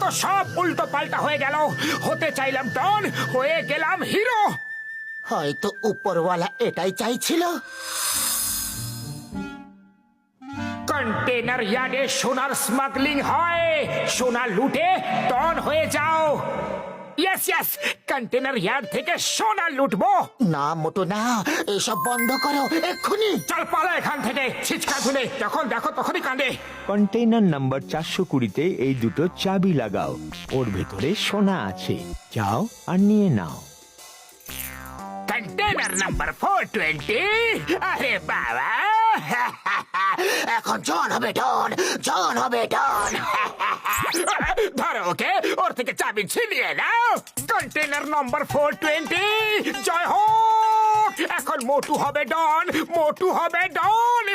তো সব উল্টো পাল্টা হয়ে গেল। হতে চাইলাম ডন, হয়ে গেলাম হিরো। হয়তো উপরওয়ালা এটাই চাইছিল। কন্টেনার ইয়ার্ডে সোনার স্মাগলিং হয়, সোনা লুটে ডন হয়ে যাও। ইয়েস ইয়েস, কন্টেনার ইয়ার্ড থেকে সোনা লুটবো। না মোটু না, এসব বন্ধ করো এক্ষুনি। চল পালা এখান থেকে, ছিচকা ধুলে যখন দেখো তখনই কাঁদে। কন্টেইনার নাম্বার 420-তে এই দুটো চাবি লাগাও, ওর ভেতরে সোনা আছে, যাও আর নিয়ে নাও। কন্টেনার নাম্বার 420, আরে বাবা। এখন জন হবে ডন, জন হবে ডন। ধরো ওকে, ওর থেকে চাবি ছিনিয়ে নাও। কন্টেনার নাম্বার 420, জয় হোক। এখন মোটু হবে ডন, মোটু হবে ডন।